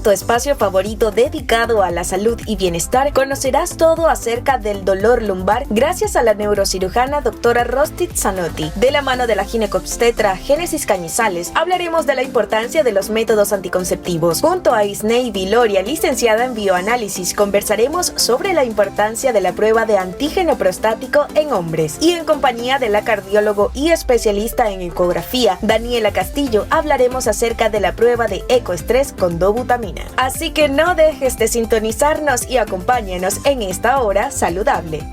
tu espacio favorito dedicado a la salud y bienestar, conocerás todo acerca del dolor lumbar gracias a la neurocirujana doctora Rostit Zanotti. De la mano de la ginecobstetra Génesis Cañizales, hablaremos de la importancia de los métodos anticonceptivos. Junto a Isnei Viloria, licenciada en bioanálisis, conversaremos sobre la importancia de la prueba de antígeno prostático en hombres. Y en compañía de la cardiólogo y especialista en ecografía, Daniela Castillo, hablaremos acerca de la prueba de ecoestrés con dobutamina. Así que no dejes de sintonizarnos y acompáñanos en esta hora saludable.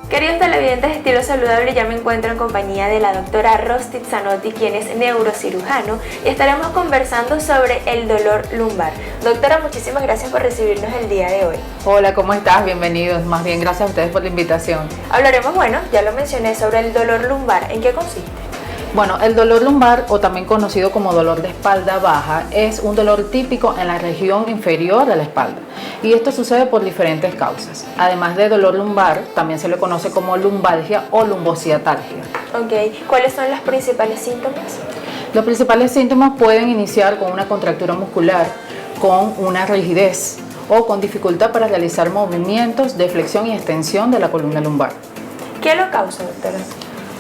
Queridos televidentes de Estilo Saludable, ya me encuentro en compañía de la doctora Rostit Zanotti, quien es neurocirujano, y estaremos conversando sobre el dolor lumbar. Doctora, muchísimas gracias por recibirnos el día de hoy. Hola, ¿cómo estás? Bienvenidos. Más bien, gracias a ustedes por la invitación. Hablaremos, ya lo mencioné, sobre el dolor lumbar. ¿En qué consiste? Bueno, el dolor lumbar, o también conocido como dolor de espalda baja, es un dolor típico en la región inferior de la espalda. Y esto sucede por diferentes causas. Además de dolor lumbar, también se le conoce como lumbalgia o lumbociatalgia. Ok, ¿cuáles son los principales síntomas? Los principales síntomas pueden iniciar con una contractura muscular, con una rigidez o con dificultad para realizar movimientos de flexión y extensión de la columna lumbar. ¿Qué lo causa, doctora?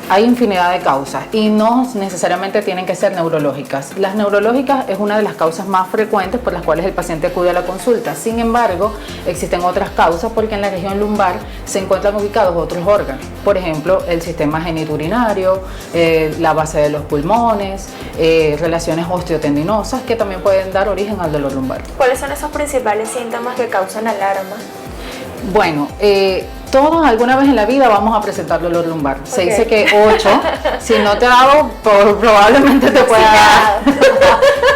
Hay infinidad de causas y no necesariamente tienen que ser neurológicas. Las neurológicas es una de las causas más frecuentes por las cuales el paciente acude a la consulta. Sin embargo, existen otras causas porque en la región lumbar se encuentran ubicados otros órganos. Por ejemplo, el sistema genitourinario, la base de los pulmones, relaciones osteotendinosas que también pueden dar origen al dolor lumbar. ¿Cuáles son esos principales síntomas que causan alarma? Bueno, todos alguna vez en la vida vamos a presentar dolor lumbar. Se dice que 8, si no te ha dado, probablemente te pueda dar.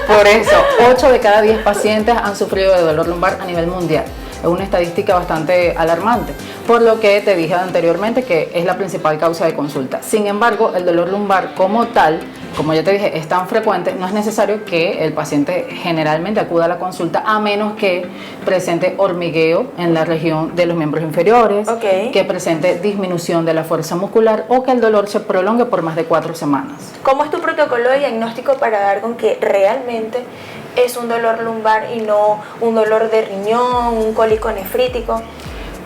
Por eso, 8 de cada 10 pacientes han sufrido de dolor lumbar a nivel mundial. Es una estadística bastante alarmante, por lo que te dije anteriormente que es la principal causa de consulta. Sin embargo, el dolor lumbar como tal, como ya te dije, es tan frecuente, no es necesario que el paciente generalmente acuda a la consulta a menos que presente hormigueo en la región de los miembros inferiores, que presente disminución de la fuerza muscular o que el dolor se prolongue por más de 4 semanas. ¿Cómo es tu protocolo de diagnóstico para dar con que realmente es un dolor lumbar y no un dolor de riñón, un cólico nefrítico?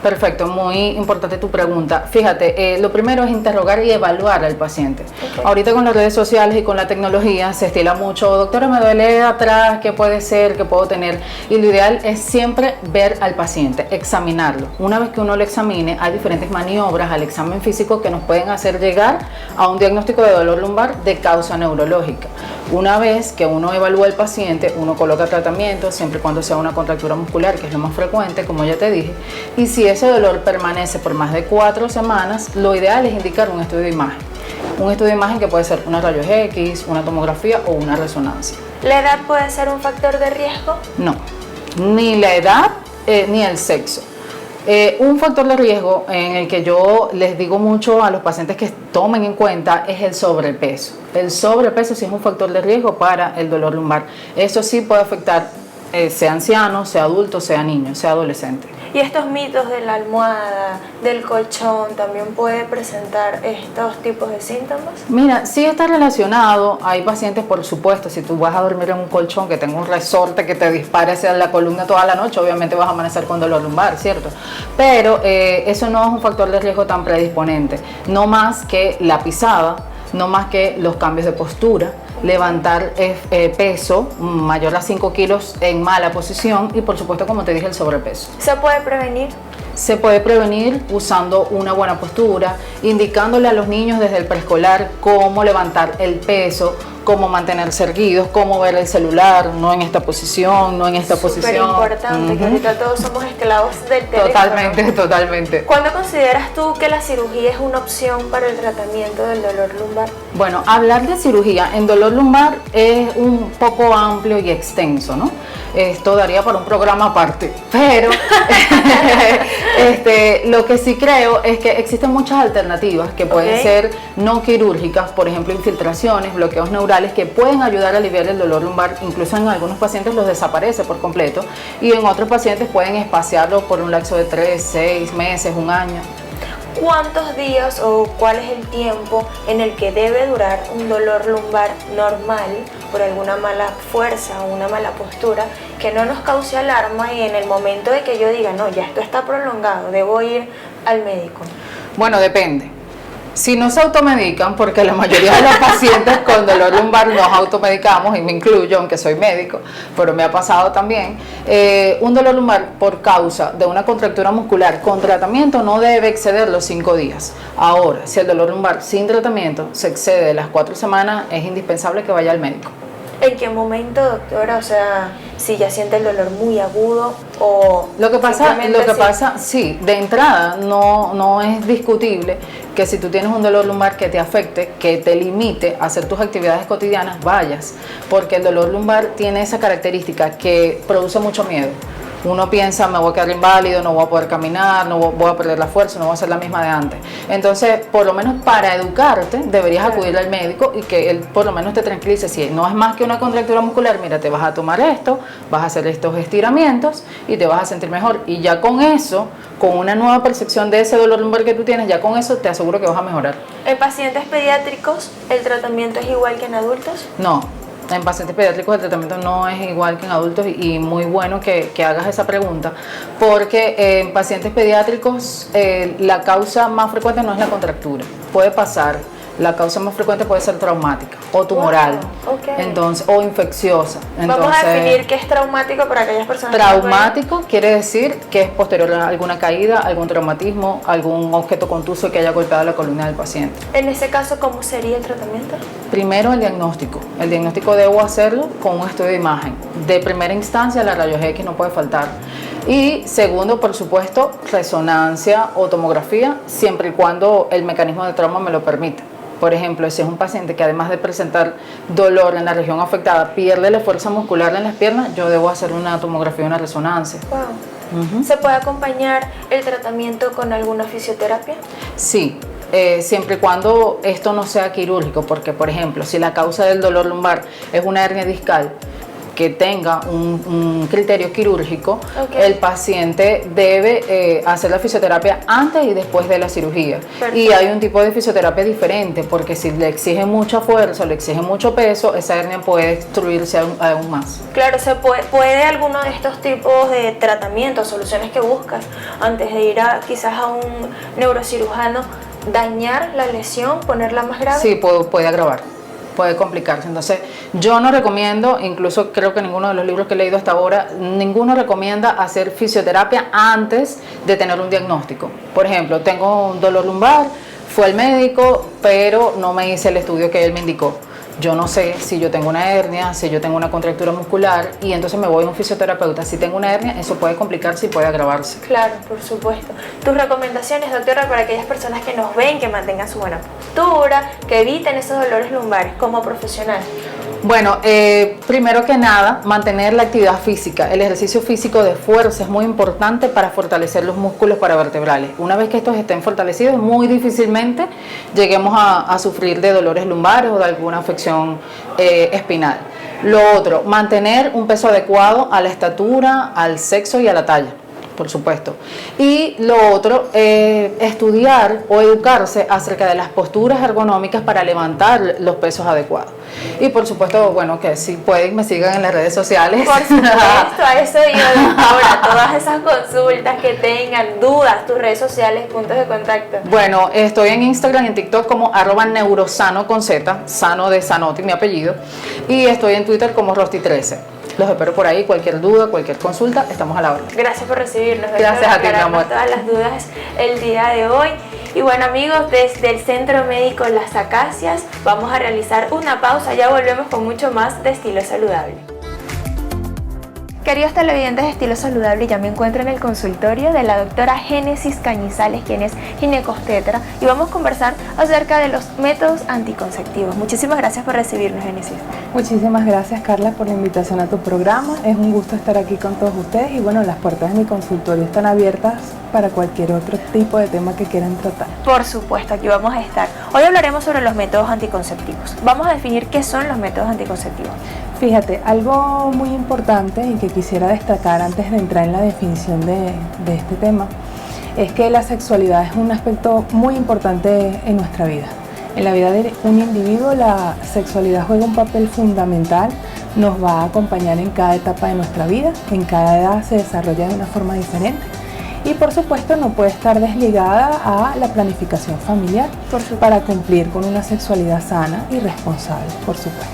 Perfecto, muy importante tu pregunta. Fíjate, lo primero es interrogar y evaluar al paciente. Ahorita con las redes sociales y con la tecnología se estila mucho, doctora, me duele atrás, ¿qué puede ser? ¿Qué puedo tener? Y lo ideal es siempre ver al paciente, examinarlo. Una vez que uno lo examine, hay diferentes maniobras al examen físico que nos pueden hacer llegar a un diagnóstico de dolor lumbar de causa neurológica. Una vez que uno evalúa al paciente, uno coloca tratamiento, siempre y cuando sea una contractura muscular, que es lo más frecuente, como ya te dije, y si ese dolor permanece por más de 4 semanas, lo ideal es indicar un estudio de imagen. Un estudio de imagen que puede ser una rayos X, una tomografía o una resonancia. ¿La edad puede ser un factor de riesgo? No, ni la edad ni el sexo. Un factor de riesgo en el que yo les digo mucho a los pacientes que tomen en cuenta es el sobrepeso. El sobrepeso sí es un factor de riesgo para el dolor lumbar. Eso sí puede afectar sea anciano, sea adulto, sea niño, sea adolescente. ¿Y estos mitos de la almohada, del colchón, también puede presentar estos tipos de síntomas? Mira, sí está relacionado. Hay pacientes, por supuesto, si tú vas a dormir en un colchón que tenga un resorte que te dispare hacia la columna toda la noche, obviamente vas a amanecer con dolor lumbar, ¿cierto? Pero eso no es un factor de riesgo tan predisponente. No más que la pisada, no más que los cambios de postura, levantar peso mayor a 5 kilos en mala posición y por supuesto, como te dije, el sobrepeso. ¿Se puede prevenir? Se puede prevenir usando una buena postura, indicándole a los niños desde el preescolar cómo levantar el peso, cómo mantenerse erguidos, cómo ver el celular, no en esta posición, no en esta posición. Súper importante, que ahorita todos somos esclavos del teléfono. Totalmente, totalmente. ¿Cuándo consideras tú que la cirugía es una opción para el tratamiento del dolor lumbar? Bueno, hablar de cirugía en dolor lumbar es un poco amplio y extenso, ¿no? Esto daría para un programa aparte, pero lo que sí creo es que existen muchas alternativas que pueden ser no quirúrgicas, por ejemplo, infiltraciones, bloqueos neurales que pueden ayudar a aliviar el dolor lumbar. Incluso en algunos pacientes los desaparece por completo y en otros pacientes pueden espaciarlo por un lapso de 3, 6 meses, un año. ¿Cuántos días o cuál es el tiempo en el que debe durar un dolor lumbar normal por alguna mala fuerza o una mala postura que no nos cause alarma y en el momento de que yo diga, no, ya esto está prolongado, debo ir al médico? Bueno, depende. Si no se automedican, porque la mayoría de los pacientes con dolor lumbar nos automedicamos, y me incluyo, aunque soy médico, pero me ha pasado también, un dolor lumbar por causa de una contractura muscular con tratamiento no debe exceder los 5 días. Ahora, si el dolor lumbar sin tratamiento se excede de las 4 semanas, es indispensable que vaya al médico. ¿En qué momento, doctora? O sea, si ya siente el dolor muy agudo o... Lo que pasa, sí, de entrada no es discutible que si tú tienes un dolor lumbar que te afecte, que te limite a hacer tus actividades cotidianas, vayas, porque el dolor lumbar tiene esa característica que produce mucho miedo. Uno piensa, me voy a quedar inválido, no voy a poder caminar, voy a perder la fuerza, no voy a ser la misma de antes. Entonces, por lo menos para educarte, deberías acudir al médico y que él por lo menos te tranquilice. Si no es más que una contractura muscular, mira, te vas a tomar esto, vas a hacer estos estiramientos y te vas a sentir mejor. Y ya con eso, con una nueva percepción de ese dolor lumbar que tú tienes, ya con eso te aseguro que vas a mejorar. ¿En pacientes pediátricos el tratamiento es igual que en adultos? No. En pacientes pediátricos el tratamiento no es igual que en adultos y muy bueno que hagas esa pregunta, porque en pacientes pediátricos la causa más frecuente no es la contractura, puede pasar. La causa más frecuente puede ser traumática o tumoral, entonces, o infecciosa. Entonces, vamos a definir qué es traumático para aquellas personas. Traumático quiere decir que es posterior a alguna caída, algún traumatismo, algún objeto contuso que haya golpeado la columna del paciente. En ese caso, ¿cómo sería el tratamiento? Primero, el diagnóstico. El diagnóstico debo hacerlo con un estudio de imagen. De primera instancia, la rayos X no puede faltar. Y segundo, por supuesto, resonancia o tomografía, siempre y cuando el mecanismo de trauma me lo permita. Por ejemplo, si es un paciente que además de presentar dolor en la región afectada, pierde la fuerza muscular en las piernas, yo debo hacer una tomografía y una resonancia. Wow. ¿Se puede acompañar el tratamiento con alguna fisioterapia? Sí, siempre y cuando esto no sea quirúrgico, porque por ejemplo, si la causa del dolor lumbar es una hernia discal, que tenga un criterio quirúrgico, el paciente debe hacer la fisioterapia antes y después de la cirugía. Perfecto. Y hay un tipo de fisioterapia diferente, porque si le exige mucha fuerza, le exige mucho peso, esa hernia puede destruirse aún más. Claro, ¿puede alguno de estos tipos de tratamientos, soluciones que buscas antes de ir quizás a un neurocirujano, dañar la lesión, ponerla más grave? Sí, puede agravar. Puede complicarse. Entonces, yo no recomiendo, incluso creo que ninguno de los libros que he leído hasta ahora, ninguno recomienda hacer fisioterapia antes de tener un diagnóstico. Por ejemplo, tengo un dolor lumbar, fui al médico, pero no me hice el estudio que él me indicó. Yo no sé si yo tengo una hernia, si yo tengo una contractura muscular, y entonces me voy a un fisioterapeuta. Si tengo una hernia, eso puede complicarse y puede agravarse. Claro, por supuesto. Tus recomendaciones, doctora, para aquellas personas que nos ven, que mantengan su buena postura, que eviten esos dolores lumbares como profesional. Bueno, primero que nada, mantener la actividad física. El ejercicio físico de fuerza es muy importante para fortalecer los músculos paravertebrales. Una vez que estos estén fortalecidos, muy difícilmente lleguemos a sufrir de dolores lumbares o de alguna afección espinal. Lo otro, mantener un peso adecuado a la estatura, al sexo y a la talla, por supuesto. Y lo otro, estudiar o educarse acerca de las posturas ergonómicas para levantar los pesos adecuados. Y por supuesto, bueno, que si pueden me sigan en las redes sociales. Por supuesto, a eso yo, doctora, todas esas consultas que tengan, dudas, tus redes sociales, puntos de contacto. Bueno, estoy en Instagram y en TikTok como @neurosano con Z, sano de Zanotti, mi apellido, y estoy en Twitter como Rosti13. Los espero por ahí, cualquier duda, cualquier consulta, estamos a la orden. Gracias por recibirnos. Gracias a ti, mi amor. Todas las dudas el día de hoy. Y bueno, amigos, desde el Centro Médico Las Acacias vamos a realizar una pausa. Ya volvemos con mucho más de Estilo Saludable. Queridos televidentes de Estilo Saludable, ya me encuentro en el consultorio de la doctora Génesis Cañizales, quien es ginecobstetra, y vamos a conversar acerca de los métodos anticonceptivos. Muchísimas gracias por recibirnos, Génesis. Muchísimas gracias, Carla, por la invitación a tu programa. Es un gusto estar aquí con todos ustedes y bueno, las puertas de mi consultorio están abiertas para cualquier otro tipo de tema que quieran tratar. Por supuesto, aquí vamos a estar. Hoy hablaremos sobre los métodos anticonceptivos. Vamos a definir qué son los métodos anticonceptivos. Fíjate, algo muy importante y que quisiera destacar antes de entrar en la definición de este tema es que la sexualidad es un aspecto muy importante en nuestra vida. En la vida de un individuo la sexualidad juega un papel fundamental, nos va a acompañar en cada etapa de nuestra vida, en cada edad se desarrolla de una forma diferente y por supuesto no puede estar desligada a la planificación familiar para cumplir con una sexualidad sana y responsable, por supuesto.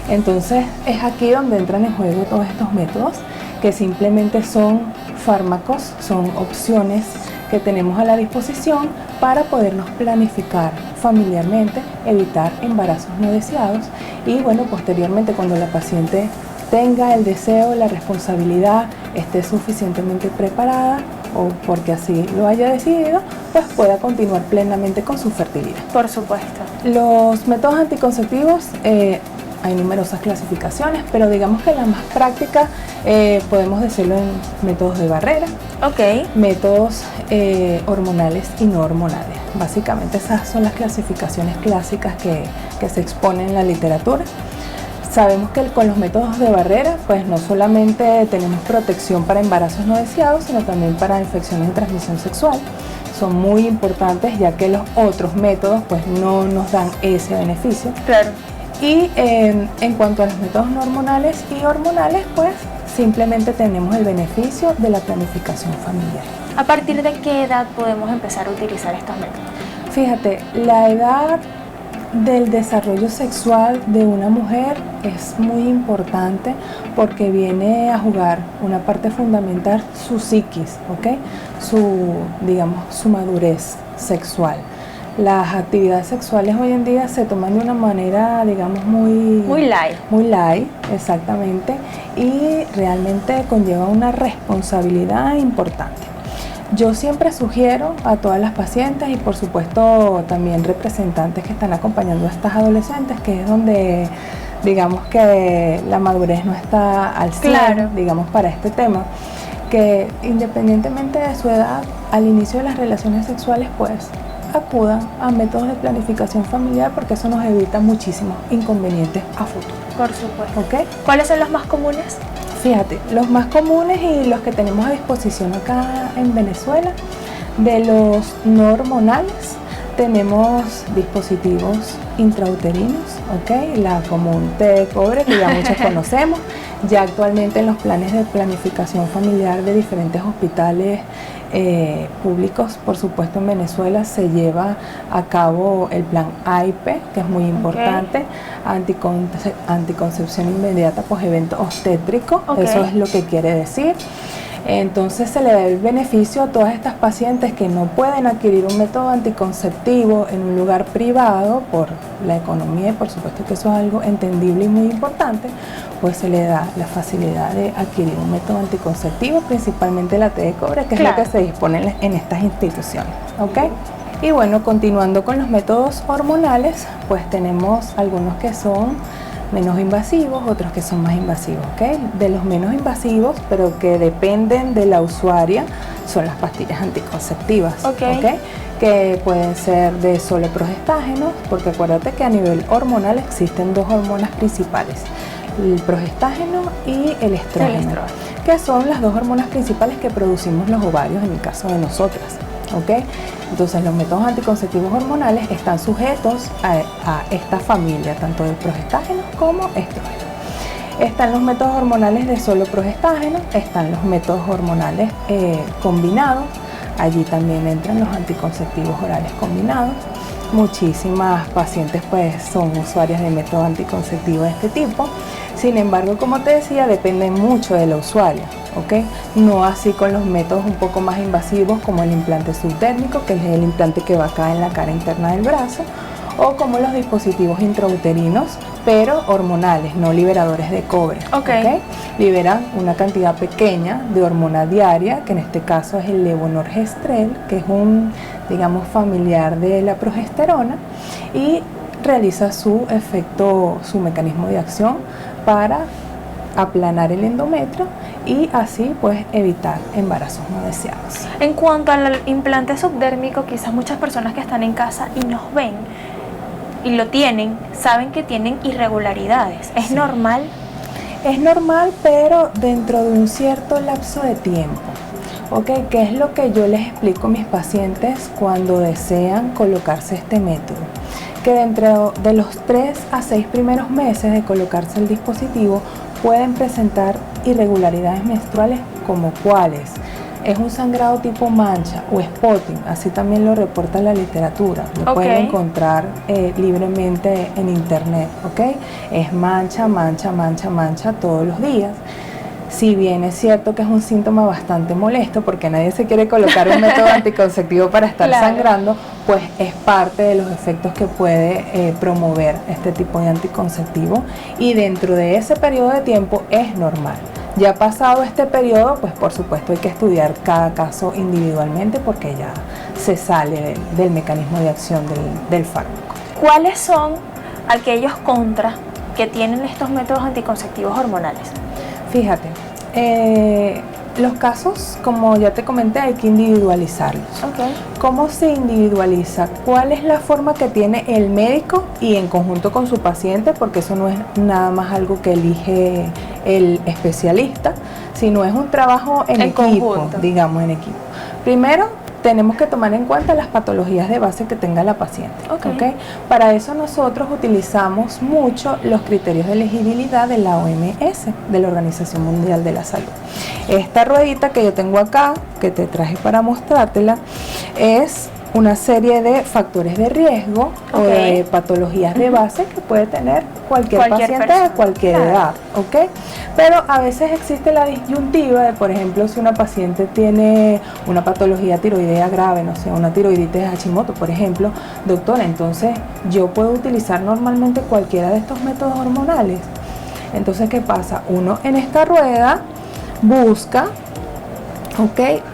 Entonces es aquí donde entran en juego todos estos métodos que simplemente son fármacos, son opciones que tenemos a la disposición para podernos planificar familiarmente, evitar embarazos no deseados y bueno, posteriormente cuando la paciente tenga el deseo, la responsabilidad, esté suficientemente preparada o porque así lo haya decidido, pues pueda continuar plenamente con su fertilidad. Por supuesto. Los métodos anticonceptivos, hay numerosas clasificaciones, pero digamos que la más práctica podemos decirlo en métodos de barrera, métodos hormonales y no hormonales. Básicamente esas son las clasificaciones clásicas que se exponen en la literatura. Sabemos que con los métodos de barrera, pues no solamente tenemos protección para embarazos no deseados, sino también para infecciones de transmisión sexual. Son muy importantes ya que los otros métodos pues no nos dan ese beneficio. Claro. Y en cuanto a los métodos no hormonales y hormonales, pues simplemente tenemos el beneficio de la planificación familiar. ¿A partir de qué edad podemos empezar a utilizar estos métodos? Fíjate, la edad del desarrollo sexual de una mujer es muy importante porque viene a jugar una parte fundamental su psiquis, ¿ok? Su madurez sexual. Las actividades sexuales hoy en día se toman de una manera, digamos, muy light, exactamente, y realmente conlleva una responsabilidad importante. Yo siempre sugiero a todas las pacientes y por supuesto también representantes que están acompañando a estas adolescentes, que es donde digamos que la madurez no está al 100, digamos, para este tema, que independientemente de su edad, al inicio de las relaciones sexuales, pues acudan a métodos de planificación familiar porque eso nos evita muchísimos inconvenientes a futuro. Por supuesto. ¿Okay? ¿Cuáles son los más comunes? Fíjate, los más comunes y los que tenemos a disposición acá en Venezuela, de los no hormonales, tenemos dispositivos intrauterinos, ¿ok? La común T de cobre, que ya muchos conocemos. Ya actualmente en los planes de planificación familiar de diferentes hospitales públicos, por supuesto en Venezuela, se lleva a cabo el plan AIP, que es muy importante, anticoncepción inmediata post evento obstétrico, eso es lo que quiere decir. Entonces se le da el beneficio a todas estas pacientes que no pueden adquirir un método anticonceptivo en un lugar privado por la economía y por supuesto que eso es algo entendible y muy importante, pues se le da la facilidad de adquirir un método anticonceptivo, principalmente la T de cobre, que es lo que se dispone en estas instituciones, ¿ok? Y bueno, continuando con los métodos hormonales, pues tenemos algunos que son menos invasivos, otros que son más invasivos, ¿ok? De los menos invasivos, pero que dependen de la usuaria, son las pastillas anticonceptivas, ¿ok? Que pueden ser de solo progestágeno, porque acuérdate que a nivel hormonal existen dos hormonas principales, el progestágeno y el estrógeno, que son las dos hormonas principales que producimos los ovarios en el caso de nosotras, ¿ok? Entonces los métodos anticonceptivos hormonales están sujetos a esta familia, tanto del progestágeno como estrógeno. Están los métodos hormonales de solo progestágeno, están los métodos hormonales combinados, allí también entran los anticonceptivos orales combinados. Muchísimas pacientes pues son usuarias de método anticonceptivo de este tipo. Sin embargo, como te decía, depende mucho de la usuaria, ¿ok? No así con los métodos un poco más invasivos como el implante subdérmico, que es el implante que va acá en la cara interna del brazo, o como los dispositivos intrauterinos, pero hormonales, no liberadores de cobre, ¿ok? Liberan una cantidad pequeña de hormona diaria, que en este caso es el levonorgestrel, que es un, digamos, familiar de la progesterona, y realiza su efecto, su mecanismo de acción para aplanar el endometrio y así pues evitar embarazos no deseados. En cuanto al implante subdérmico, quizás muchas personas que están en casa y nos ven y lo tienen, saben que tienen irregularidades. ¿Es normal? Es normal, pero dentro de un cierto lapso de tiempo. Ok, ¿qué es lo que yo les explico a mis pacientes cuando desean colocarse este método? Que dentro de los 3 a 6 primeros meses de colocarse el dispositivo pueden presentar irregularidades menstruales como cuáles. Es un sangrado tipo mancha o spotting, así también lo reporta la literatura, lo pueden encontrar libremente en internet, ¿ok? Es mancha, mancha, mancha, mancha todos los días. Si bien es cierto que es un síntoma bastante molesto porque nadie se quiere colocar un método anticonceptivo para estar sangrando, pues es parte de los efectos que puede promover este tipo de anticonceptivo, y dentro de ese periodo de tiempo es normal. Ya pasado este periodo, pues por supuesto hay que estudiar cada caso individualmente porque ya se sale del mecanismo de acción del fármaco. ¿Cuáles son aquellos contras que tienen estos métodos anticonceptivos hormonales? Fíjate, los casos, como ya te comenté, hay que individualizarlos. ¿Cómo se individualiza? ¿Cuál es la forma que tiene el médico y en conjunto con su paciente? Porque eso no es nada más algo que elige el especialista, sino es un trabajo en equipo, conjunto. Digamos en equipo. Primero, tenemos que tomar en cuenta las patologías de base que tenga la paciente. Para eso nosotros utilizamos mucho los criterios de elegibilidad de la OMS, de la Organización Mundial de la Salud. Esta ruedita que yo tengo acá, que te traje para mostrártela, es una serie de factores de riesgo o de patologías de base que puede tener cualquier paciente persona, de cualquier edad, Pero a veces existe la disyuntiva de, por ejemplo, si una paciente tiene una patología tiroidea grave, no sé, una tiroiditis de Hashimoto, por ejemplo, doctora, entonces yo puedo utilizar normalmente cualquiera de estos métodos hormonales. Entonces, ¿qué pasa? Uno en esta rueda busca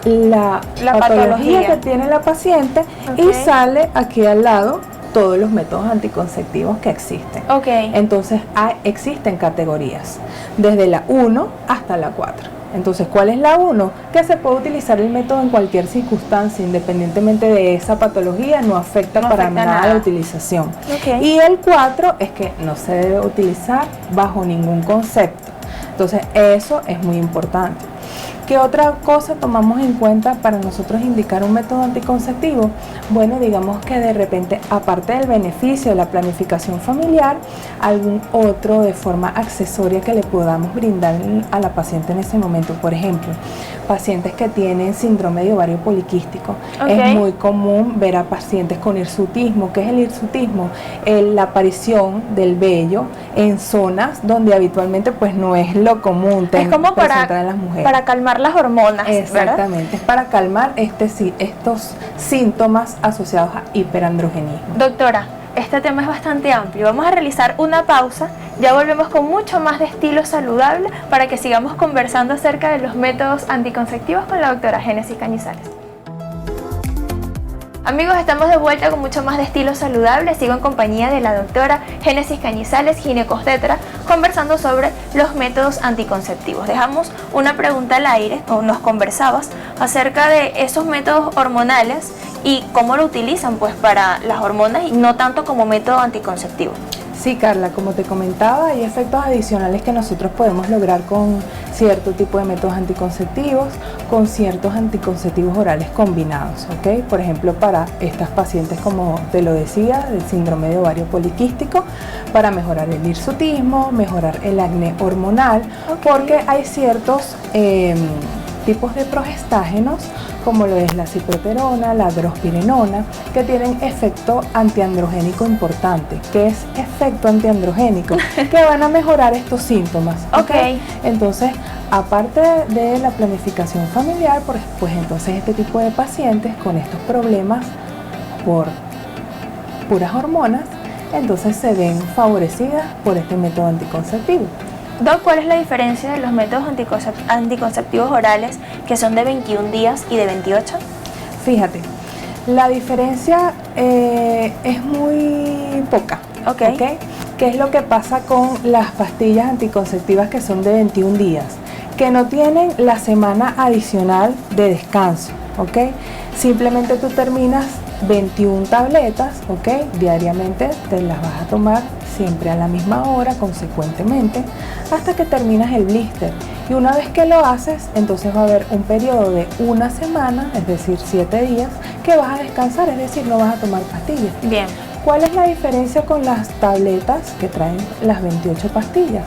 la patología que tiene la paciente y sale aquí al lado todos los métodos anticonceptivos que existen. Entonces existen categorías, desde la 1 hasta la 4. Entonces, ¿cuál es la 1? Que se puede utilizar el método en cualquier circunstancia, independientemente de esa patología, no afecta para nada la utilización. Y el 4 es que no se debe utilizar bajo ningún concepto. Entonces, eso es muy importante. ¿Qué otra cosa tomamos en cuenta para nosotros indicar un método anticonceptivo? Bueno, digamos que de repente, aparte del beneficio de la planificación familiar, algún otro de forma accesoria que le podamos brindar a la paciente en ese momento. Por ejemplo, pacientes que tienen síndrome de ovario poliquístico. Es muy común ver a pacientes con hirsutismo. ¿Qué es el hirsutismo? La aparición del vello en zonas donde habitualmente pues no es lo común presentar en las mujeres. Para calmar las hormonas, exactamente, ¿verdad? Para calmar estos síntomas asociados a hiperandrogenismo. Doctora, este tema es bastante amplio. Vamos a realizar una pausa. Ya volvemos con mucho más de estilo saludable para que sigamos conversando acerca de los métodos anticonceptivos con la doctora Génesis Cañizales. Amigos, estamos de vuelta con mucho más de estilo saludable. Sigo en compañía de la doctora Génesis Cañizales, ginecobstetra, conversando sobre los métodos anticonceptivos. Dejamos una pregunta al aire, o nos conversabas acerca de esos métodos hormonales y cómo lo utilizan pues para las hormonas y no tanto como método anticonceptivo. Sí, Carla, como te comentaba, hay efectos adicionales que nosotros podemos lograr con cierto tipo de métodos anticonceptivos, con ciertos anticonceptivos orales combinados, Por ejemplo, para estas pacientes, como te lo decía, del síndrome de ovario poliquístico, para mejorar el hirsutismo, mejorar el acné hormonal, porque hay ciertos tipos de progestágenos, como lo es la ciproterona, la drospirenona, que tienen efecto antiandrogénico importante. ¿Qué es efecto antiandrogénico? Que van a mejorar estos síntomas. Entonces, aparte de la planificación familiar, pues entonces este tipo de pacientes con estos problemas por puras hormonas, entonces se ven favorecidas por este método anticonceptivo. Doc, ¿cuál es la diferencia de los métodos anticonceptivos orales que son de 21 días y de 28? Fíjate, la diferencia es muy poca. ¿Qué es lo que pasa con las pastillas anticonceptivas que son de 21 días? Que no tienen la semana adicional de descanso. Simplemente tú terminas 21 tabletas, diariamente te las vas a tomar siempre a la misma hora, consecuentemente, hasta que terminas el blister. Y una vez que lo haces, entonces va a haber un periodo de una semana, es decir, 7 días, que vas a descansar, es decir, no vas a tomar pastillas. Bien. ¿Cuál es la diferencia con las tabletas que traen las 28 pastillas?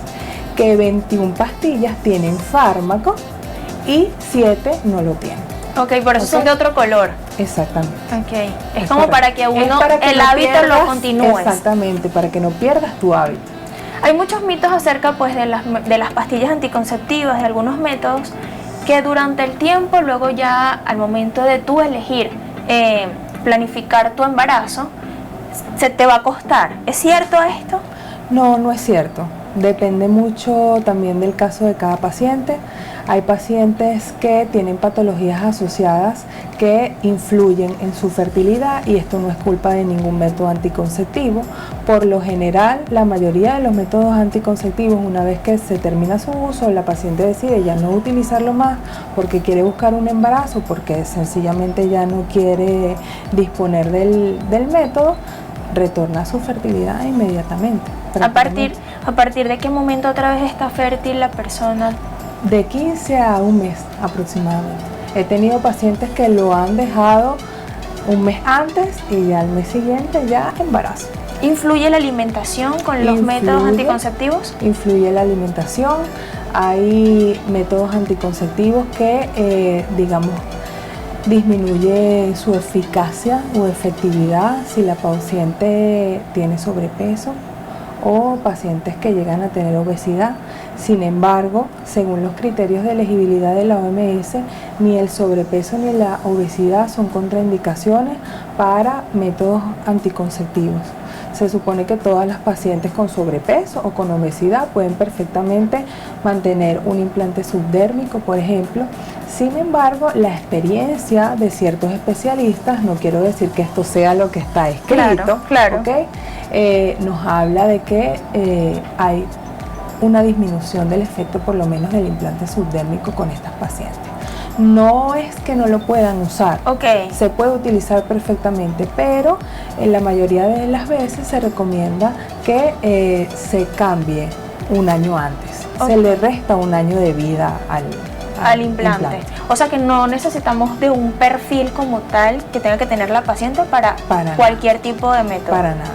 Que 21 pastillas tienen fármaco y 7 no lo tienen. Ok, por eso son de otro color. Exactamente. Ok. Es como para que uno, el hábito lo continúe. Exactamente, para que no pierdas tu hábito. Hay muchos mitos acerca pues de las pastillas anticonceptivas, de algunos métodos, que durante el tiempo, luego ya al momento de tú elegir planificar tu embarazo, se te va a costar. ¿Es cierto esto? No, no es cierto. Depende mucho también del caso de cada paciente. Hay pacientes que tienen patologías asociadas que influyen en su fertilidad y esto no es culpa de ningún método anticonceptivo. Por lo general, la mayoría de los métodos anticonceptivos, una vez que se termina su uso, la paciente decide ya no utilizarlo más porque quiere buscar un embarazo, porque sencillamente ya no quiere disponer del método, retorna a su fertilidad inmediatamente. ¿A partir de qué momento otra vez está fértil la persona? De 15 a un mes aproximadamente. He tenido pacientes que lo han dejado un mes antes y ya al mes siguiente ya embarazo. ¿Influye la alimentación con los métodos anticonceptivos? Influye la alimentación. Hay métodos anticonceptivos que, digamos, disminuye su eficacia o efectividad si la paciente tiene sobrepeso o pacientes que llegan a tener obesidad. Sin embargo, según los criterios de elegibilidad de la OMS, ni el sobrepeso ni la obesidad son contraindicaciones para métodos anticonceptivos. Se supone que todas las pacientes con sobrepeso o con obesidad pueden perfectamente mantener un implante subdérmico, por ejemplo. Sin embargo, la experiencia de ciertos especialistas, no quiero decir que esto sea lo que está escrito, claro. ¿okay? Nos habla de que hay una disminución del efecto por lo menos del implante subdérmico con estas pacientes. No es que no lo puedan usar, se puede utilizar perfectamente, pero en la mayoría de las veces se recomienda que se cambie un año antes. Se le resta un año de vida al implante. O sea que no necesitamos de un perfil como tal que tenga que tener la paciente para cualquier tipo de método. Para nada.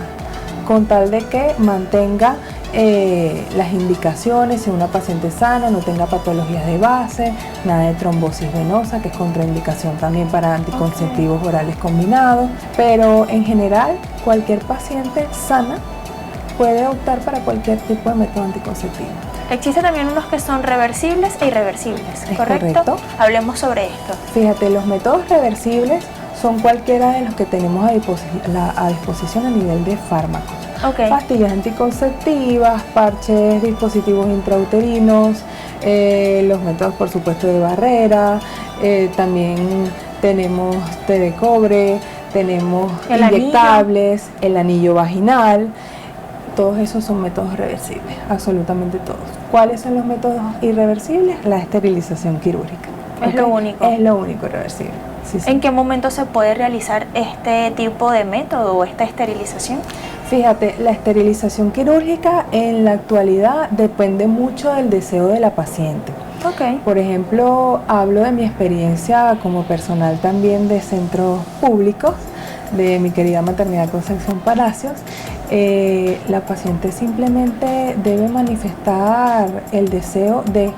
Con tal de que mantenga las indicaciones, si una paciente sana, no tenga patologías de base, nada de trombosis venosa, que es contraindicación también para anticonceptivos orales combinados, pero en general cualquier paciente sana puede optar para cualquier tipo de método anticonceptivo. Existen también unos que son reversibles e irreversibles, ¿Es ¿correcto? correcto? Hablemos sobre esto. Fíjate, los métodos reversibles son cualquiera de los que tenemos a disposición a nivel de fármacos. Pastillas anticonceptivas, parches, dispositivos intrauterinos, los métodos por supuesto de barrera, también tenemos té de cobre, tenemos inyectables, el anillo vaginal. Todos esos son métodos reversibles, absolutamente todos. ¿Cuáles son los métodos irreversibles? La esterilización quirúrgica. Es lo único. Es lo único irreversible. Sí, sí. ¿En qué momento se puede realizar este tipo de método o esta esterilización? Fíjate, la esterilización quirúrgica en la actualidad depende mucho del deseo de la paciente. Por ejemplo, hablo de mi experiencia como personal también de centros públicos, de mi querida Maternidad Concepción Palacios. La paciente simplemente debe manifestar el deseo de...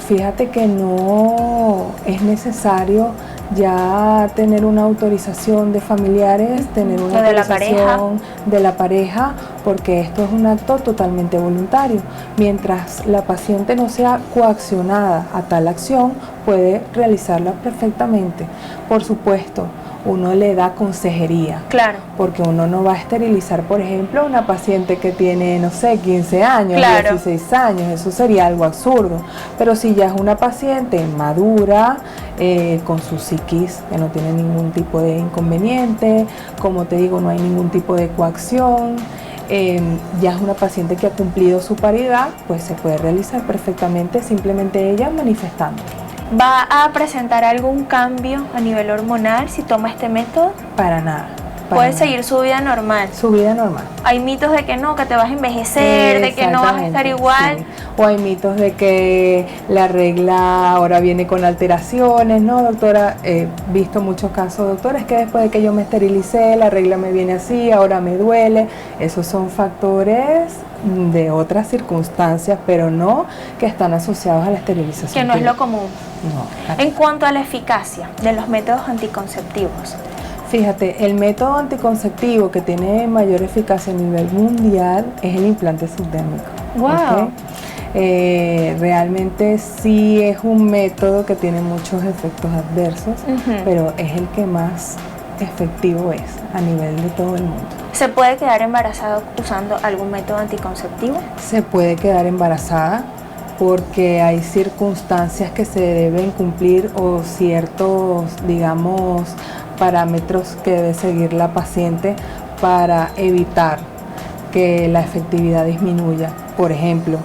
fíjate que no es necesario ya tener una autorización de familiares, tener una autorización de la pareja, porque esto es un acto totalmente voluntario. Mientras la paciente no sea coaccionada a tal acción, puede realizarla perfectamente. Por supuesto, uno le da consejería. Claro. Porque uno no va a esterilizar, por ejemplo, a una paciente que tiene, no sé, 15 años, 16 años, eso sería algo absurdo. Pero si ya es una paciente madura, con su psiquis, que no tiene ningún tipo de inconveniente, como te digo, no hay ningún tipo de coacción, ya es una paciente que ha cumplido su paridad, pues se puede realizar perfectamente, simplemente ella manifestando. ¿Va a presentar algún cambio a nivel hormonal si toma este método? Para nada, puede seguir su vida normal. Su vida normal. Hay mitos de que no, que te vas a envejecer, de que no vas a estar igual. Sí. O hay mitos de que la regla ahora viene con alteraciones, ¿no, doctora? He visto muchos casos, doctora, es que después de que yo me esterilicé, la regla me viene así, ahora me duele. Esos son factores de otras circunstancias, pero no que están asociados a la esterilización. Que no es lo común. No. En cuanto a la eficacia de los métodos anticonceptivos. Fíjate, el método anticonceptivo que tiene mayor eficacia a nivel mundial es el implante subdérmico. Wow. ¿Okay? Realmente sí es un método que tiene muchos efectos adversos, pero es el que más efectivo es a nivel de todo el mundo. ¿Se puede quedar embarazada usando algún método anticonceptivo? Se puede quedar embarazada porque hay circunstancias que se deben cumplir o ciertos, digamos, parámetros que debe seguir la paciente para evitar que la efectividad disminuya. Por ejemplo,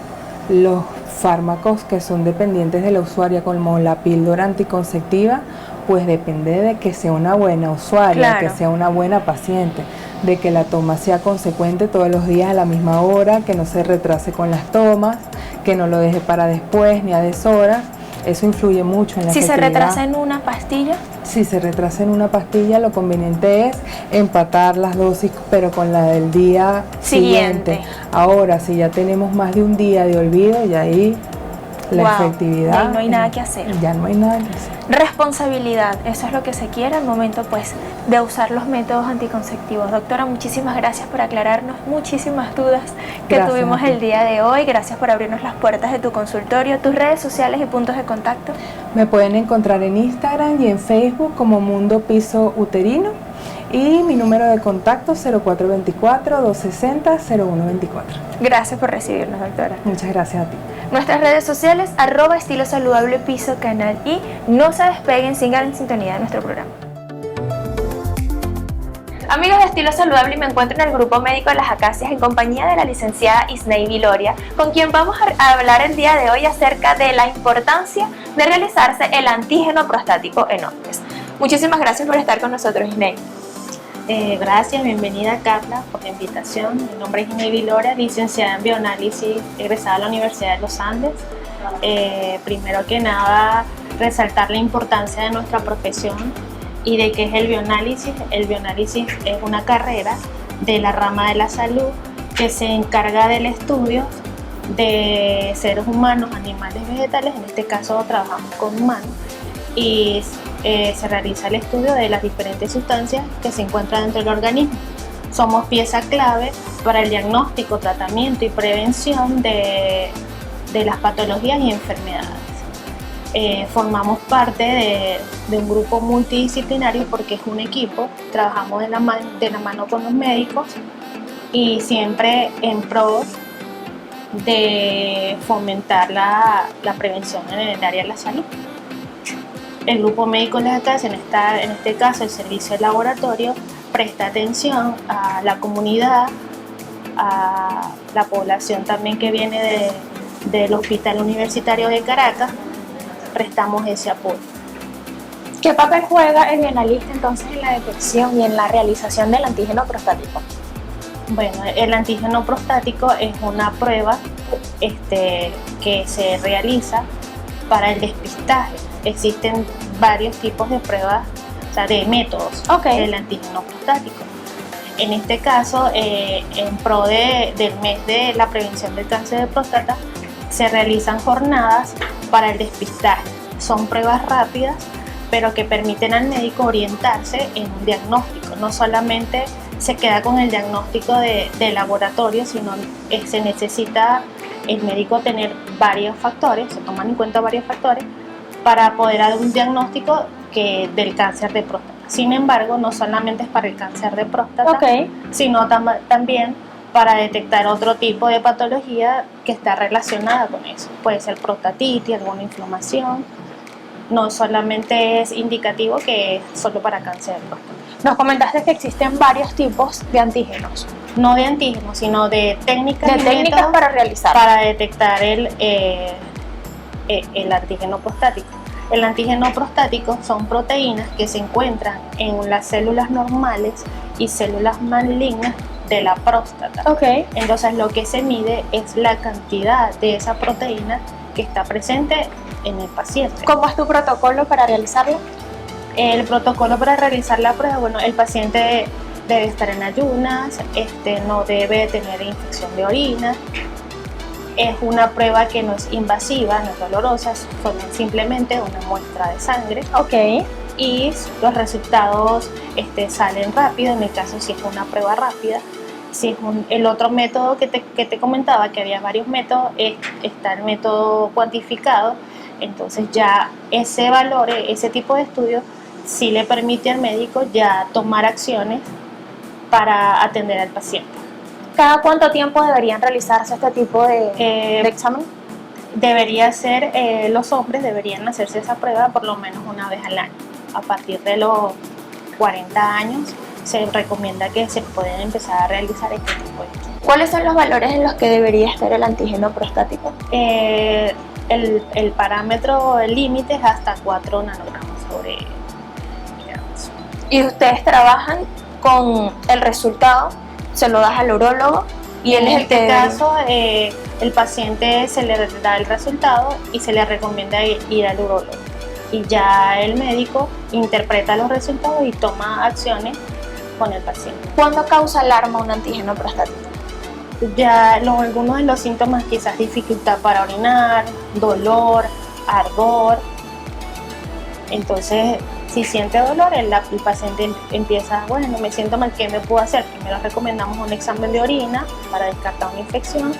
los fármacos que son dependientes de la usuaria, como la píldora anticonceptiva, pues depende de que sea una buena usuaria, claro, que sea una buena paciente, de que la toma sea consecuente todos los días a la misma hora, que no se retrase con las tomas, que no lo deje para después ni a deshoras. Eso influye mucho en la efectividad. Si se retrasa en una pastilla. Si se retrasa en una pastilla, lo conveniente es empatar las dosis, pero con la del día siguiente. Ahora, si ya tenemos más de un día de olvido, y ahí la efectividad. Ya no hay nada que hacer. Ya no hay nada que hacer. Responsabilidad, eso es lo que se quiere al momento pues de usar los métodos anticonceptivos. Doctora, muchísimas gracias por aclararnos muchísimas dudas que tuvimos el día de hoy. Gracias por abrirnos las puertas de tu consultorio, tus redes sociales y puntos de contacto. Me pueden encontrar en Instagram y en Facebook como Mundo Piso Uterino, y mi número de contacto 0424-260-0124. Gracias por recibirnos, doctora. Muchas gracias a ti. Nuestras redes sociales, @estilosaludable_piso canal, y no se despeguen, sigan en sintonía de nuestro programa. Amigos de Estilo Saludable, me encuentro en el Grupo Médico de las Acacias en compañía de la licenciada Isney Viloria, con quien vamos a hablar el día de hoy acerca de la importancia de realizarse el antígeno prostático en hombres. Muchísimas gracias por estar con nosotros, Isney. Gracias, bienvenida Carla por la invitación. Mi nombre es Isney Viloria, licenciada en bioanálisis, egresada de la Universidad de los Andes. Primero que nada, resaltar la importancia de nuestra profesión y de qué es el bioanálisis. El bioanálisis es una carrera de la rama de la salud que se encarga del estudio de seres humanos, animales, vegetales. En este caso trabajamos con humanos, y se realiza el estudio de las diferentes sustancias que se encuentran dentro del organismo. Somos pieza clave para el diagnóstico, tratamiento y prevención de las patologías y enfermedades. Formamos parte de un grupo multidisciplinario porque es un equipo, trabajamos de la mano con los médicos y siempre en pro de fomentar la prevención en el área de la salud. El Grupo Médico de las Acacias, en este caso el servicio de laboratorio, presta atención a la comunidad, a la población también que viene del Hospital Universitario de Caracas. Prestamos ese apoyo. ¿Qué papel juega el bioanalista entonces en la detección y en la realización del antígeno prostático? Bueno, el antígeno prostático es una prueba que se realiza para el despistaje. Existen varios tipos de pruebas, o sea, de métodos del antígeno prostático. En este caso, en pro del mes de la prevención del cáncer de próstata, se realizan jornadas para el despistaje. Son pruebas rápidas, pero que permiten al médico orientarse en un diagnóstico. No solamente se queda con el diagnóstico de laboratorio, sino se necesita el médico tener varios factores, se toman en cuenta varios factores para poder dar un diagnóstico del cáncer de próstata. Sin embargo, no solamente es para el cáncer de próstata, sino también para detectar otro tipo de patología que está relacionada con eso. Puede ser prostatitis, alguna inflamación. No solamente es indicativo que es solo para cáncer de próstata. Nos comentaste que existen varios tipos de antígenos. No de antígenos, sino de técnicas para realizar. Para detectar el antígeno prostático. El antígeno prostático son proteínas que se encuentran en las células normales y células malignas de la próstata. Ok. Entonces lo que se mide es la cantidad de esa proteína que está presente en el paciente. ¿Cómo es tu protocolo para realizarlo? El protocolo para realizar la prueba, bueno, el paciente debe estar en ayunas, no debe tener infección de orina. Es una prueba que no es invasiva, no es dolorosa, son simplemente una muestra de sangre. Ok. Y los resultados salen rápido, en el caso si es una prueba rápida. Si es el otro método que te comentaba, que había varios métodos, está el método cuantificado, entonces ya ese valor, ese tipo de estudio, sí le permite al médico ya tomar acciones para atender al paciente. ¿Cada cuánto tiempo deberían realizarse este tipo de examen? Debería ser, los hombres deberían hacerse esa prueba por lo menos una vez al año. A partir de los 40 años se recomienda que se pueden empezar a realizar este tipo de estudios. ¿Cuáles son los valores en los que debería estar el antígeno prostático? El parámetro límite es hasta 4 nanogramos sobre gramos. ¿Y ustedes trabajan con el resultado? ¿Se lo das al urólogo? Y él en es el este que caso, el paciente se le da el resultado y se le recomienda ir al urólogo. Y ya el médico interpreta los resultados y toma acciones con el paciente. ¿Cuándo causa alarma un antígeno prostático? Ya algunos de los síntomas, quizás dificultad para orinar, dolor, ardor. Entonces, si siente dolor, el paciente empieza, bueno, me siento mal, ¿qué me puedo hacer? Primero recomendamos un examen de orina para descartar una infección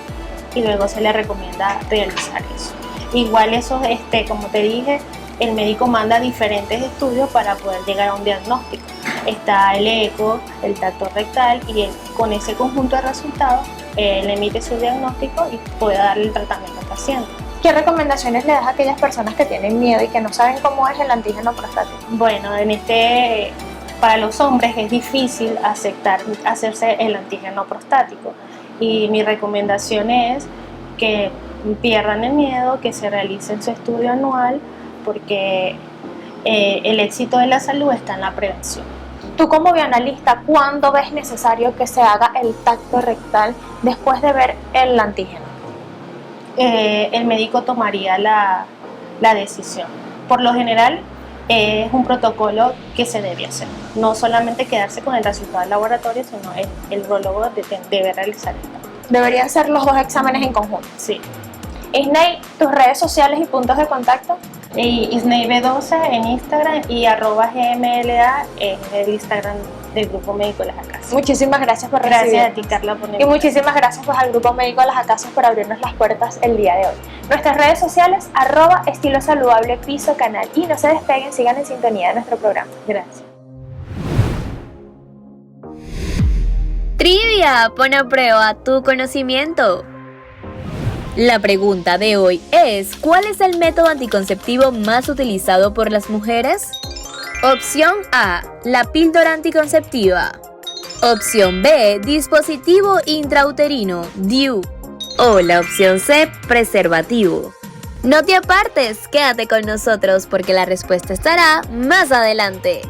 y luego se le recomienda realizar eso. Igual eso, como te dije, el médico manda diferentes estudios para poder llegar a un diagnóstico. Está el eco, el tacto rectal y con ese conjunto de resultados él emite su diagnóstico y puede darle el tratamiento al paciente. ¿Qué recomendaciones le das a aquellas personas que tienen miedo y que no saben cómo es el antígeno prostático? Bueno, para los hombres es difícil hacerse el antígeno prostático y mi recomendación es que pierdan el miedo, que se realicen su estudio anual porque el éxito de la salud está en la prevención. Tú como bioanalista, ¿cuándo ves necesario que se haga el tacto rectal después de ver el antígeno? El médico tomaría la decisión. Por lo general es un protocolo que se debe hacer, no solamente quedarse con el resultado del laboratorio, sino el urólogo debe realizar el tacto. Deberían ser los dos exámenes en conjunto. Sí. Isney, tus redes sociales y puntos de contacto. IsneyB12 en Instagram y @GMLA en el Instagram del Grupo Médico Las Acacias. Muchísimas gracias por Gracias recibirnos. a ti, Carla, por Y muchísimas gracias pues, al Grupo Médico Las Acacias por abrirnos las puertas el día de hoy. Nuestras redes sociales, @estilo saludable piso canal. Y no se despeguen, sigan en sintonía de nuestro programa. Gracias. Trivia, pon a prueba tu conocimiento. La pregunta de hoy es, ¿cuál es el método anticonceptivo más utilizado por las mujeres? Opción A, la píldora anticonceptiva. Opción B, dispositivo intrauterino, DIU. O la opción C, preservativo. No te apartes, quédate con nosotros porque la respuesta estará más adelante.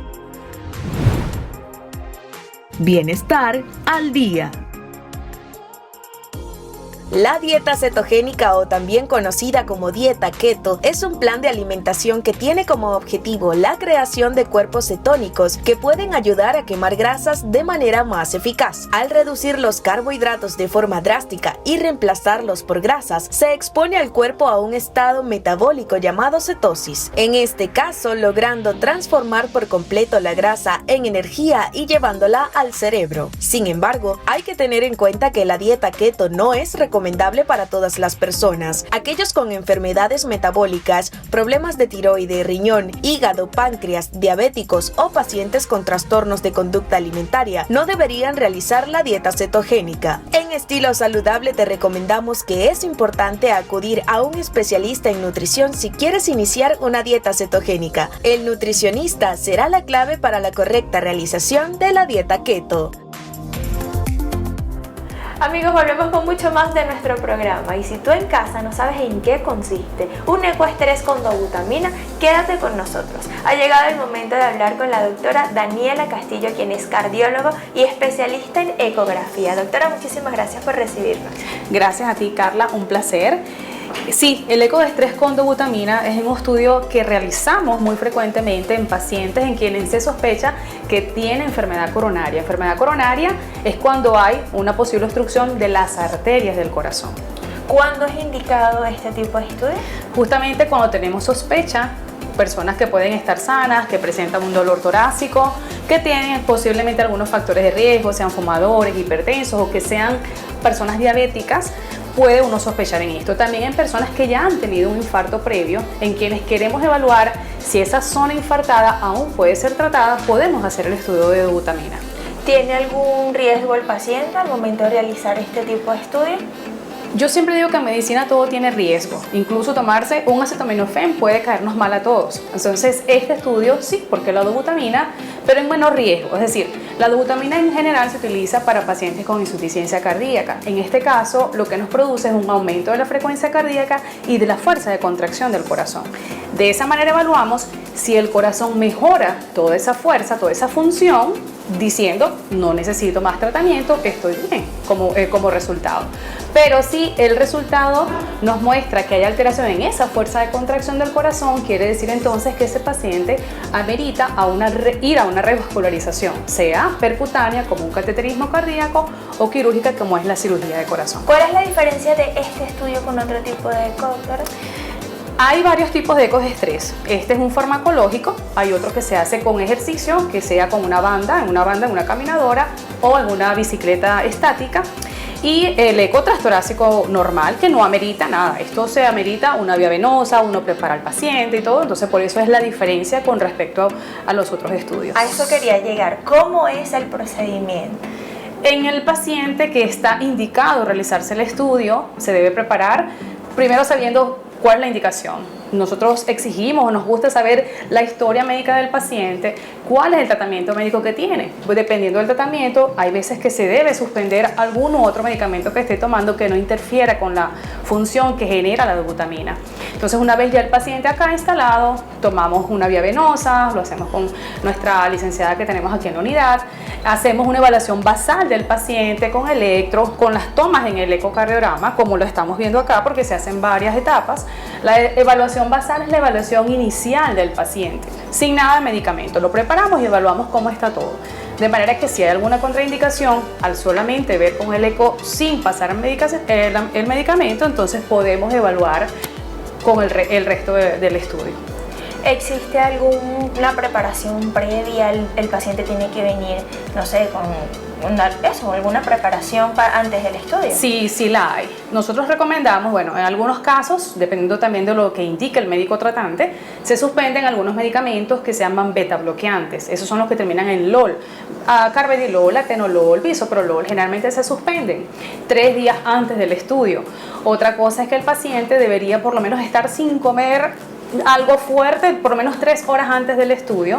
Bienestar al día. La dieta cetogénica o también conocida como dieta keto es un plan de alimentación que tiene como objetivo la creación de cuerpos cetónicos que pueden ayudar a quemar grasas de manera más eficaz. Al reducir los carbohidratos de forma drástica y reemplazarlos por grasas, se expone al cuerpo a un estado metabólico llamado cetosis. En este caso, logrando transformar por completo la grasa en energía y llevándola al cerebro. Sin embargo, hay que tener en cuenta que la dieta keto no es recomendable para todas las personas. Aquellos con enfermedades metabólicas, problemas de tiroide, riñón, hígado, páncreas, diabéticos o pacientes con trastornos de conducta alimentaria no deberían realizar la dieta cetogénica. En Estilo Saludable te recomendamos que es importante acudir a un especialista en nutrición si quieres iniciar una dieta cetogénica. El nutricionista será la clave para la correcta realización de la dieta keto. Amigos, volvemos con mucho más de nuestro programa y si tú en casa no sabes en qué consiste un ecoestrés con dobutamina, quédate con nosotros. Ha llegado el momento de hablar con la doctora Daniela Castillo, quien es cardiólogo y especialista en ecografía. Doctora, muchísimas gracias por recibirnos. Gracias a ti, Carla, un placer. Sí, el ecoestrés con dobutamina es un estudio que realizamos muy frecuentemente en pacientes en quienes se sospecha que tienen enfermedad coronaria. Enfermedad coronaria es cuando hay una posible obstrucción de las arterias del corazón. ¿Cuándo es indicado este tipo de estudio? Justamente cuando tenemos sospecha, personas que pueden estar sanas, que presentan un dolor torácico, que tienen posiblemente algunos factores de riesgo, sean fumadores, hipertensos o que sean personas diabéticas, puede uno sospechar en esto. También en personas que ya han tenido un infarto previo, en quienes queremos evaluar si esa zona infartada aún puede ser tratada, podemos hacer el estudio de dobutamina. ¿Tiene algún riesgo el paciente al momento de realizar este tipo de estudio? Yo siempre digo que en medicina todo tiene riesgo, incluso tomarse un acetaminofén puede caernos mal a todos. Entonces este estudio sí, porque la dobutamina, pero en menor riesgo, es decir, la dobutamina en general se utiliza para pacientes con insuficiencia cardíaca. En este caso lo que nos produce es un aumento de la frecuencia cardíaca y de la fuerza de contracción del corazón. De esa manera evaluamos si el corazón mejora toda esa fuerza, toda esa función, diciendo no necesito más tratamiento, estoy bien como resultado. Pero si el resultado nos muestra que hay alteración en esa fuerza de contracción del corazón, quiere decir entonces que ese paciente amerita ir a una revascularización, sea percutánea como un cateterismo cardíaco o quirúrgica como es la cirugía de corazón. ¿Cuál es la diferencia de este estudio con otro tipo de eco, doctora? Hay varios tipos de ecoestrés. Este es un farmacológico, hay otro que se hace con ejercicio, que sea con una banda, en una caminadora o en una bicicleta estática. Y el eco transtorácico normal, que no amerita nada. Esto se amerita una vía venosa, uno prepara al paciente y todo, entonces por eso es la diferencia con respecto a los otros estudios. A eso quería llegar. ¿Cómo es el procedimiento? En el paciente que está indicado realizarse el estudio, se debe preparar primero sabiendo cuál es la indicación. Nosotros exigimos o nos gusta saber la historia médica del paciente, cuál es el tratamiento médico que tiene. Pues dependiendo del tratamiento, hay veces que se debe suspender algún otro medicamento que esté tomando que no interfiera con la función que genera la dobutamina. Entonces, una vez ya el paciente acá instalado, tomamos una vía venosa, lo hacemos con nuestra licenciada que tenemos aquí en la unidad, hacemos una evaluación basal del paciente con electro, con las tomas en el ecocardiograma, como lo estamos viendo acá, porque se hacen varias etapas. La evaluación basal es la evaluación inicial del paciente, sin nada de medicamento. Lo preparamos y evaluamos cómo está todo. De manera que si hay alguna contraindicación, al solamente ver con el eco sin pasar el medicamento, entonces podemos evaluar con el resto del estudio. ¿Existe alguna preparación previa? ¿El paciente tiene que venir, no sé, con alguna preparación antes del estudio? Sí la hay. Nosotros recomendamos, bueno, en algunos casos, dependiendo también de lo que indica el médico tratante, se suspenden algunos medicamentos que se llaman beta bloqueantes. Esos son los que terminan en LOL. Carvedilol, atenolol, bisoprolol, generalmente se suspenden 3 días antes del estudio. Otra cosa es que el paciente debería por lo menos estar sin comer algo fuerte, por lo menos 3 horas antes del estudio.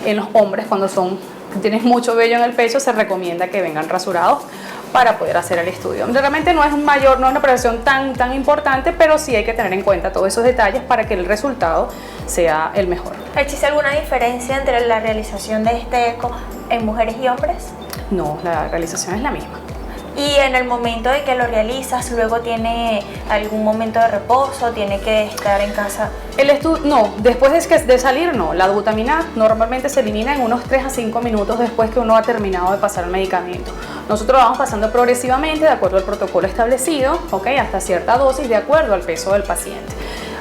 En los hombres, cuando tienes mucho vello en el pecho, se recomienda que vengan rasurados para poder hacer el estudio. Realmente no es una operación tan importante, pero sí hay que tener en cuenta todos esos detalles para que el resultado sea el mejor. ¿Existe alguna diferencia entre la realización de este eco en mujeres y hombres? No, la realización es la misma. Y en el momento de que lo realizas, luego tiene algún momento de reposo, tiene que estar en casa. No, después de salir no. La dobutamina normalmente se elimina en unos 3 a 5 minutos después que uno ha terminado de pasar el medicamento. Nosotros lo vamos pasando progresivamente de acuerdo al protocolo establecido, hasta cierta dosis de acuerdo al peso del paciente.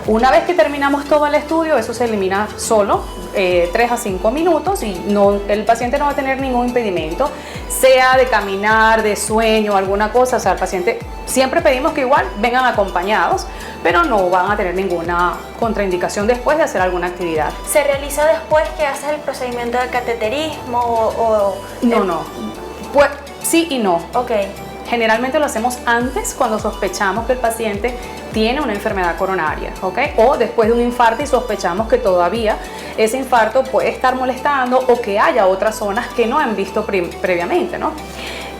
Una vez que terminamos todo el estudio, eso se elimina solo, 3 a 5 minutos y el paciente no va a tener ningún impedimento, sea de caminar, de sueño, alguna cosa. O sea, el paciente siempre pedimos que igual vengan acompañados, pero no van a tener ninguna contraindicación después de hacer alguna actividad. ¿Se realiza después que haces el procedimiento de cateterismo No. Pues sí y no. Ok. Generalmente lo hacemos antes, cuando sospechamos que el paciente tiene una enfermedad coronaria, o después de un infarto y sospechamos que todavía ese infarto puede estar molestando o que haya otras zonas que no han visto previamente, ¿no?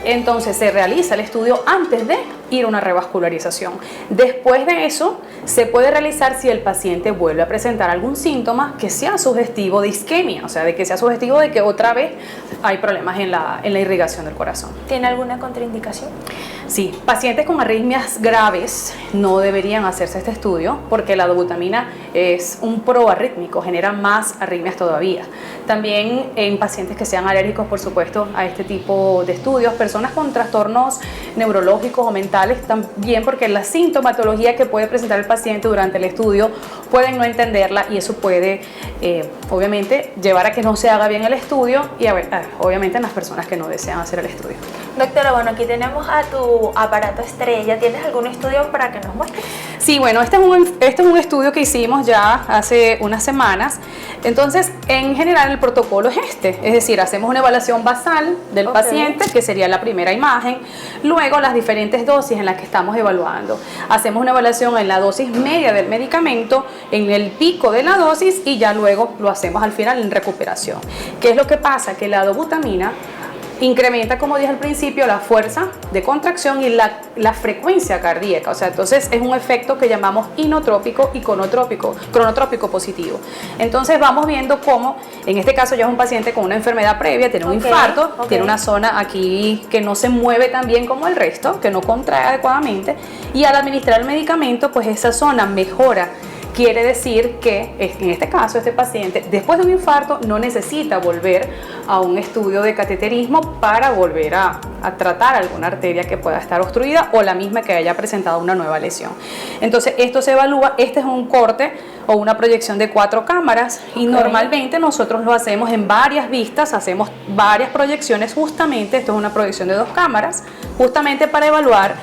entonces se realiza el estudio antes de ir a una revascularización. Después de eso, se puede realizar si el paciente vuelve a presentar algún síntoma que sea sugestivo de isquemia, o sea, de que sea sugestivo de que otra vez hay problemas en la irrigación del corazón. ¿Tiene alguna contraindicación? Sí, pacientes con arritmias graves no deberían hacerse este estudio porque la dobutamina es un proarrítmico, genera más arritmias todavía. También en pacientes que sean alérgicos, por supuesto, a este tipo de estudios, personas con trastornos neurológicos o mentales también, porque la sintomatología que puede presentar el paciente durante el estudio pueden no entenderla y eso puede obviamente llevar a que no se haga bien el estudio y obviamente en las personas que no desean hacer el estudio. Doctora, bueno, aquí tenemos a tu aparato estrella. ¿Tienes algún estudio para que nos muestres? Sí, bueno, este es un estudio que hicimos ya hace unas semanas. Entonces, en general el protocolo es es decir, hacemos una evaluación basal del paciente, que sería la primera imagen, luego las diferentes dosis en las que estamos evaluando. Hacemos una evaluación en la dosis media del medicamento, en el pico de la dosis y ya luego lo hacemos al final en recuperación. ¿Qué es lo que pasa? Que la dobutamina incrementa, como dije al principio, la fuerza de contracción y la frecuencia cardíaca. O sea, entonces es un efecto que llamamos inotrópico y cronotrópico positivo. Entonces vamos viendo cómo, en este caso ya es un paciente con una enfermedad previa, tiene un infarto, tiene una zona aquí que no se mueve tan bien como el resto, que no contrae adecuadamente, y al administrar el medicamento, pues esa zona mejora. Quiere decir que en este caso este paciente después de un infarto no necesita volver a un estudio de cateterismo para volver a tratar alguna arteria que pueda estar obstruida o la misma que haya presentado una nueva lesión. Entonces esto se evalúa, este es un corte o una proyección de 4 cámaras y normalmente nosotros lo hacemos en varias vistas, hacemos varias proyecciones justamente, esto es una proyección de 2 cámaras, justamente para evaluar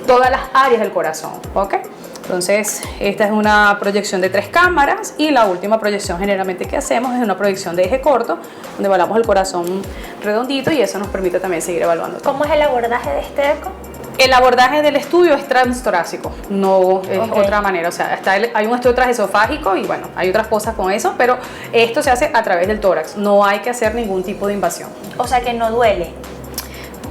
todas las áreas del corazón, ¿ok? Entonces, esta es una proyección de 3 cámaras y la última proyección generalmente que hacemos es una proyección de eje corto, donde evaluamos el corazón redondito y eso nos permite también seguir evaluando. ¿Cómo es el abordaje de este eco? El abordaje del estudio es transtorácico, no es otra manera, o sea, hay un estudio transesofágico y bueno, hay otras cosas con eso, pero esto se hace a través del tórax, no hay que hacer ningún tipo de invasión. O sea que no duele.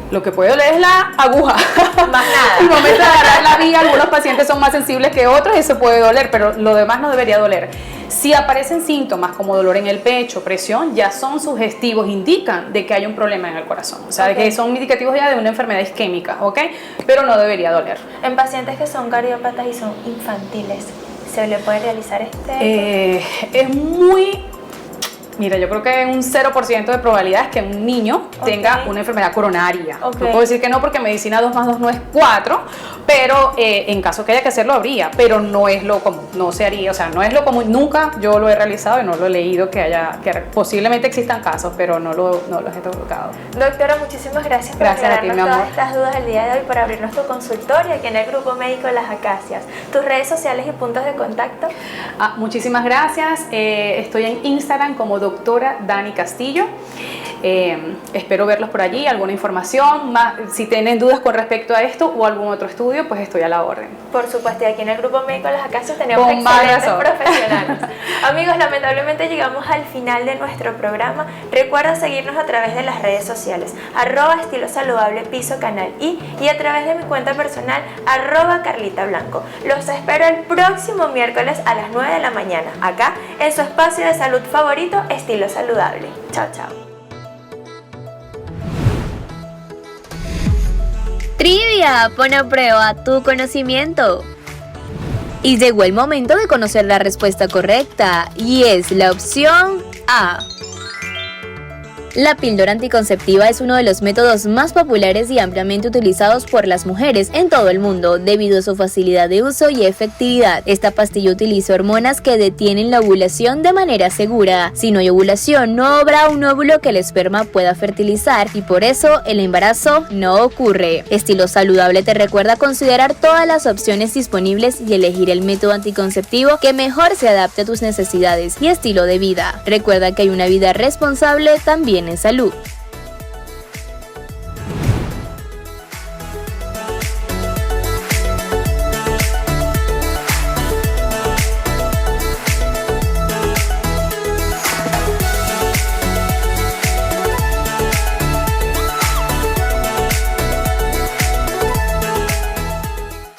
Lo que puede doler es la aguja. Más nada. El momento de agarrar la vía, algunos pacientes son más sensibles que otros y eso puede doler, pero lo demás no debería doler. Si aparecen síntomas como dolor en el pecho, presión, ya son sugestivos, indican de que hay un problema en el corazón. O sea, de que son indicativos ya de una enfermedad isquémica, ¿ok? Pero no debería doler. En pacientes que son cardiópatas y son infantiles, ¿se le puede realizar este? Es muy... Mira, yo creo que un 0% de probabilidades que un niño tenga una enfermedad coronaria. Yo puedo decir que no porque medicina 2 más 2 no es 4, pero en caso que haya que hacerlo habría, pero no es lo común, no se haría, o sea, no es lo común, nunca yo lo he realizado y no lo he leído que posiblemente existan casos, pero no los he tocado. Doctora, muchísimas gracias por aclararnos todas estas dudas el día de hoy, por abrirnos tu consultorio aquí en el Grupo Médico Las Acacias. ¿Tus redes sociales y puntos de contacto? Muchísimas gracias, estoy en Instagram como doctora Dani Castillo. Espero verlos por allí, alguna información más, si tienen dudas con respecto a esto o algún otro estudio, pues estoy a la orden. Por supuesto, y aquí en el Grupo Médico Las Acacias tenemos excelentes profesionales. Amigos, lamentablemente llegamos al final de nuestro programa. Recuerda seguirnos a través de las redes sociales @estilosaludable_canal y a través de mi cuenta personal @carlitablanco. Los espero el próximo miércoles a las 9 de la mañana, acá en su espacio de salud favorito, Estilo Saludable. Chao, chao. Trivia, pon a prueba tu conocimiento. Y llegó el momento de conocer la respuesta correcta, y es la opción A. La píldora anticonceptiva es uno de los métodos más populares y ampliamente utilizados por las mujeres en todo el mundo debido a su facilidad de uso y efectividad. Esta pastilla utiliza hormonas que detienen la ovulación de manera segura. Si no hay ovulación, no habrá un óvulo que el esperma pueda fertilizar y por eso el embarazo no ocurre. Estilo Saludable te recuerda considerar todas las opciones disponibles y elegir el método anticonceptivo que mejor se adapte a tus necesidades y estilo de vida. Recuerda que hay una vida responsable también en salud.